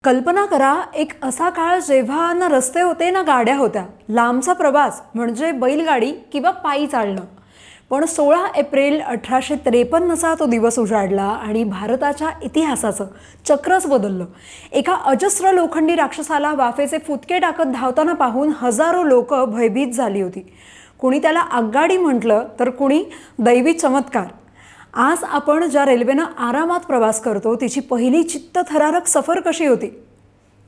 कल्पना करा, एक असा काळ जेव्हा ना रस्ते होते ना गाड्या होत्या. लांबचा प्रवास म्हणजे बैलगाडी किंवा पायी चालणं. पण 16 एप्रिल 1853चा तो दिवस उजाडला आणि भारताच्या इतिहासाचं चक्रच बदललं. एका अजस्र लोखंडी राक्षसाला वाफेचे फुटके टाकत धावताना पाहून हजारो लोक भयभीत झाली होती. कुणी त्याला आगगाडी म्हटलं तर कुणी दैवी चमत्कार. आज आपण ज्या रेल्वेनं आरामात प्रवास करतो तिची पहिली चित्तथरारक सफर कशी होती?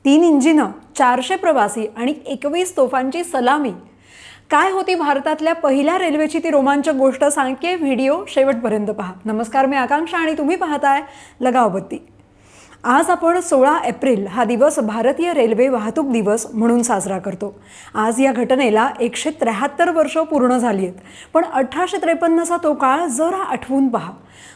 3 इंजिनं, 400 प्रवासी आणि 21 तोफांची सलामी. काय होती भारतातल्या पहिल्या रेल्वेची ती रोमांचक गोष्ट सांगते व्हिडिओ शेवटपर्यंत पहा. नमस्कार, मी आकांक्षा आणि तुम्ही पाहताय लगाव बत्ती. आज आपण 16 एप्रिल हा दिवस भारतीय रेल्वे वाहतूक दिवस म्हणून साजरा करतो. आज या घटनेला 173 वर्ष पूर्ण झाली आहेत. पण 1853चा तो काळ जरा आठवून पहा.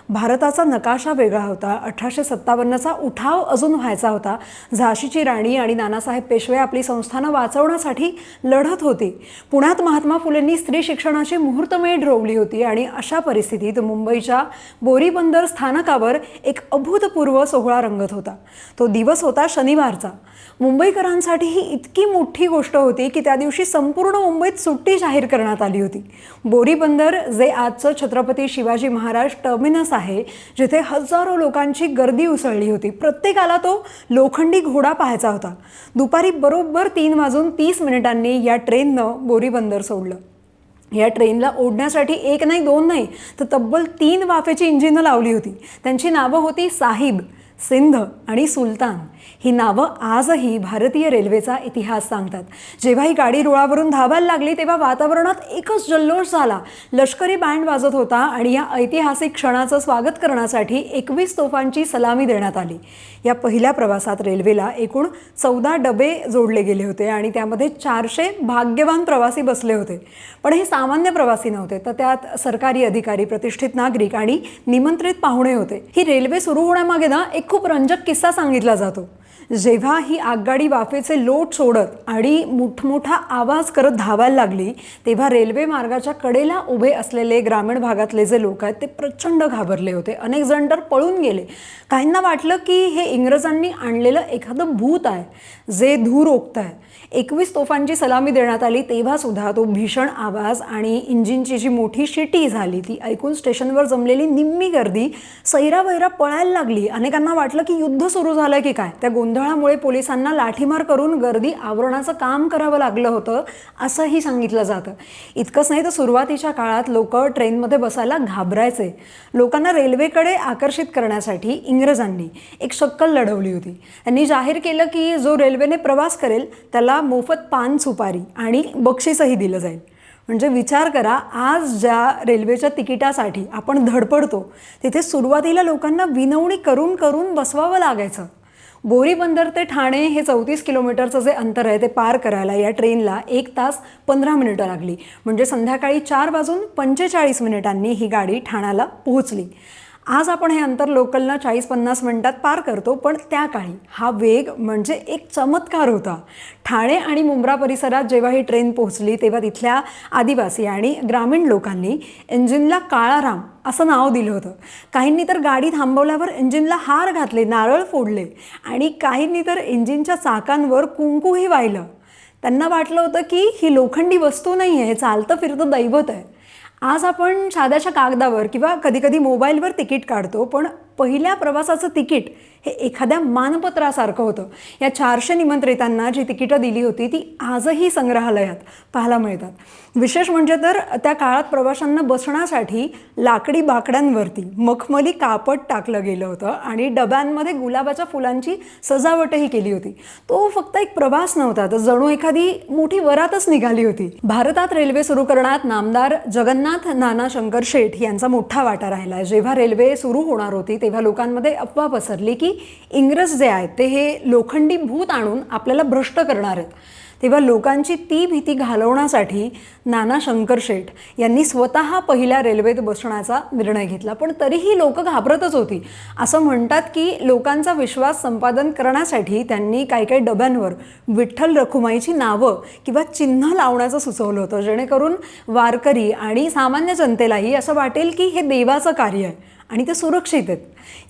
भारताचा नकाशा वेगळा होता. 1857चा उठाव अजून व्हायचा होता. झाशीची राणी आणि नानासाहेब पेशवे आपली संस्थानं वाचवण्यासाठी लढत होती. पुण्यात महात्मा फुलेंनी स्त्री शिक्षणाची मुहूर्तमेढ रोवली होती आणि अशा परिस्थितीत मुंबईच्या बोरीबंदर स्थानकावर एक अभूतपूर्व सोहळा रंगत होता. तो दिवस होता शनिवारचा. मुंबईकरांसाठी ही इतकी मोठी गोष्ट होती की त्या दिवशी संपूर्ण मुंबईत सुट्टी जाहीर करण्यात आली होती. बोरीबंदर, जे आजचं छत्रपती शिवाजी महाराज टर्मिनस आहे, जिथे हजारो लोकांची गर्दी उसळली होती. प्रत्येकाला तो लोखंडी घोडा पाहायचा होता. दुपारी बरोबर 3:30 या ट्रेननं बोरीबंदर सोडलं. या ट्रेनला ओढण्यासाठी 1 नाही 2 नाही तर तब्बल 3 वाफेची इंजिनं लावली होती. त्यांची नावं होती साहिब, सिंध आणि सुलतान. ही नावं आजही भारतीय रेल्वेचा इतिहास सांगतात. जेव्हा ही गाडी रुळावरून धावायला लागली तेव्हा वातावरणात एकच जल्लोष झाला. लष्करी बँड वाजत होता आणि या ऐतिहासिक क्षणाचं स्वागत करण्यासाठी 21 तोफांची सलामी देण्यात आली. या पहिल्या प्रवासात रेल्वेला एकूण 14 डबे जोडले गेले होते आणि त्यामध्ये 400 भाग्यवान प्रवासी बसले होते. पण हे सामान्य प्रवासी नव्हते, तर त्यात सरकारी अधिकारी, प्रतिष्ठित नागरिक आणि निमंत्रित पाहुणे होते. ही रेल्वे सुरू होण्यामागे ना एक खूप रंजक किस्सा सांगितला जातो. जेव्हा ही आगगाडी वाफेचे लोट सोडत आणि मोठमोठा आवाज करत धावायला लागली तेव्हा रेल्वे मार्गाच्या कडेला उभे असलेले ग्रामीण भागातले जे लोक आहेत ते प्रचंड घाबरले होते. अनेक जण तर पळून गेले. काहींना वाटलं की हे इंग्रजांनी आणलेलं एखादं भूत आहे जे धूर ओकत आहे. 21 तोफांची सलामी देण्यात आली तेव्हा सुद्धा तो भीषण आवाज आणि इंजिनची जी मोठी शिटी झाली ती ऐकून स्टेशनवर जमलेली निम्मी गर्दी सैरावैरा पळायला लागली. अनेकांना वाटलं की युद्ध सुरू झालं की काय. त्या गोंधळामुळे पोलिसांना लाठीमार करून गर्दी आवरण्याचं काम करावं लागलं होतं असंही सांगितलं जातं. इतकंच नाही तर सुरुवातीच्या काळात लोक ट्रेनमध्ये बसायला घाबरायचे. लोकांना रेल्वेकडे आकर्षित करण्यासाठी इंग्रजांनी एक शक्कल लढवली होती. त्यांनी जाहीर केलं की जो रेल्वेने प्रवास करेल त्याला मोफत पान सुपारी आणि बक्षीसही दिलं जाईल. म्हणजे विचार करा, आज ज्या रेल्वेच्या तिकिटासाठी आपण धडपडतो तिथे सुरुवातीला लोकांना विनवणी करून करून बसवावं लागायचं. बोरीबंदर ते ठाणे हे 34 किलोमीटरचं जे अंतर आहे ते पार करायला या ट्रेनला 1 तास 15 मिनिटं लागली. म्हणजे संध्याकाळी 4:45 ही गाडी ठाण्याला पोहोचली. आज आपण हे अंतर लोकलनं 40-50 मिनिटात पार करतो, पण त्या काळी हा वेग म्हणजे एक चमत्कार होता. ठाणे आणि मुंब्रा परिसरात जेव्हा ही ट्रेन पोहोचली तेव्हा तिथल्या आदिवासी आणि ग्रामीण लोकांनी इंजिनला काळाराम असं नाव दिलं होतं. काहींनी तर गाडी थांबवल्यावर इंजिनला हार घातले, नारळ फोडले आणि काहींनी तर इंजिनच्या चाकांवर कुंकूही वाहिलं. त्यांना वाटलं होतं की ही लोखंडी वस्तू नाही आहे, चालतं फिरतं दैवत आहे. आज आपण साध्याच्या कागदावर किंवा कधीकधी मोबाईलवर तिकीट काढतो, पण पहिल्या प्रवासाचं तिकीट हे एखाद्या मानपत्रासारखं होतं. या 400 निमंत्रितांना जी तिकीटं दिली होती ती आजही संग्रहालयात पाहायला मिळतात. विशेष म्हणजे तर त्या काळात प्रवाशांना बसण्यासाठी लाकडी बाकड्यांवरती मखमली कापड टाकलं गेलं होतं आणि डब्यांमध्ये गुलाबाच्या फुलांची सजावटही केली होती. तो फक्त एक प्रवास नव्हता, तर जणू एखादी मोठी वरातच निघाली होती. भारतात रेल्वे सुरू करण्यात नामदार जगन्नाथ नाना शंकर शेठ यांचा मोठा वाटा राहिला. जेव्हा रेल्वे सुरू होणार होती तेव्हा लोकांमध्ये अफवा पसरली की इंग्रज जे आहेत ते हे लोखंडी भूत आणून आपल्याला भ्रष्ट करणार आहेत. तेव्हा लोकांची ती भीती घालवण्यासाठी नाना शंकर शेठ यांनी स्वतः पहिल्या रेल्वेत बसण्याचा निर्णय घेतला. पण तरीही लोक घाबरतच होती. असं म्हणतात की लोकांचा विश्वास संपादन करण्यासाठी त्यांनी काही डब्यांवर विठ्ठल रखुमाईची नावं किंवा चिन्ह लावण्याचं सुचवलं होतं, जेणेकरून वारकरी आणि सामान्य जनतेलाही असं वाटेल की हे देवाचं कार्य आहे आणि ते सुरक्षित आहेत.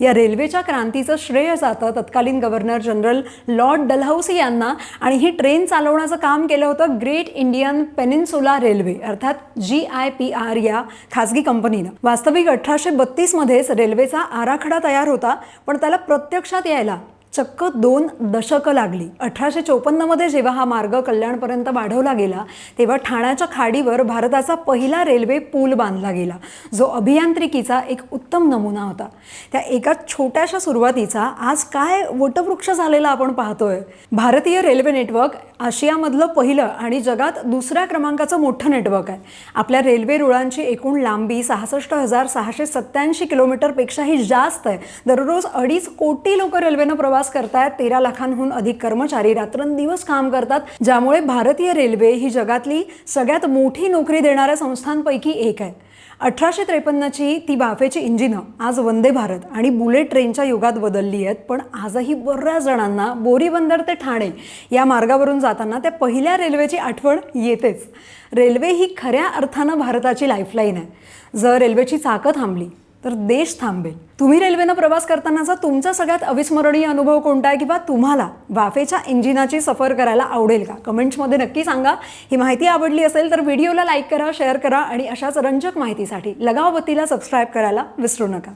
या रेल्वेच्या क्रांतीचं श्रेय जातं तत्कालीन गव्हर्नर जनरल लॉर्ड डलहौसी यांना, आणि ही ट्रेन चालवण्याचं काम केलं होतं ग्रेट इंडियन पेनिन्सुला रेल्वे अर्थात GIPR या खाजगी कंपनीनं. वास्तविक 1832 मध्येच रेल्वेचा आराखडा तयार होता, पण त्याला प्रत्यक्षात यायला चक्क 2 दशकं लागली. 1854 मध्ये जेव्हा हा मार्ग कल्याणपर्यंत वाढवला गेला तेव्हा ठाण्याच्या खाडीवर भारताचा पहिला रेल्वे पूल बांधला गेला, जो अभियांत्रिकीचा एक उत्तम नमुना होता. त्या एका छोट्याशा सुरुवातीचा आज काय वटवृक्ष झालेला आपण पाहतोय. भारतीय रेल्वे नेटवर्क आशियामधलं पहिलं आणि जगात दुसऱ्या क्रमांकाचं मोठं नेटवर्क आहे. आपल्या रेल्वे रुळांची एकूण लांबी 66,687 किलोमीटरपेक्षाही जास्त आहे. दररोज 2.5 कोटी लोक रेल्वेनं प्रवास करतात. 13 लाखांहून अधिक कर्मचारी रात्रंदिवस काम करतात, ज्यामुळे भारतीय रेल्वे ही जगातली सगळ्यात मोठी नोकरी देणाऱ्या संस्थांपैकी एक आहे. 1853ची ती वाफेची इंजिनं आज वंदे भारत आणि बुलेट ट्रेनच्या युगात बदलली आहेत, पण आजही बऱ्याच जणांना बोरीबंदर ते ठाणे या मार्गावरून जाताना त्या पहिल्या रेल्वेची आठवण येतेच. रेल्वे ही खऱ्या अर्थानं भारताची लाईफलाईन आहे. जर रेल्वेची चाकं थांबली तर देश थांबेल. तुम्ही रेल्वेनं प्रवास करतानाचा तुमचा सगळ्यात अविस्मरणीय अनुभव कोणता आहे, किंवा तुम्हाला वाफेच्या इंजिनाची सफर करायला आवडेल का? कमेंट्समध्ये नक्की सांगा. ही माहिती आवडली असेल तर व्हिडिओला लाईक करा, शेअर करा आणि अशाच रंजक माहितीसाठी लगाव बत्तीला सबस्क्राईब करायला विसरू नका.